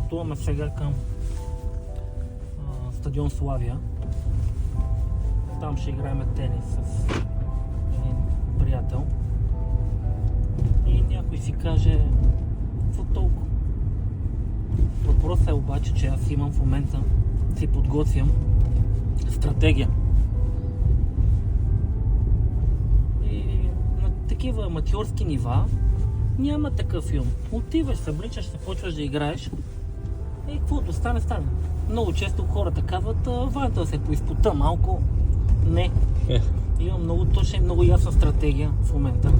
пътуваме сега към стадион Славия. Там ще играем тенис с един приятел. И някой си каже, какво толкова? Въпросът е обаче, че аз имам в момента, си подготвям стратегия. И на такива аматьорски нива няма такъв филм. Отиваш, събличаш, почваш да играеш и каквото стане. Много често хората казват, ванта да се поизпута малко. Не. Имам много точна и много ясна стратегия в момента.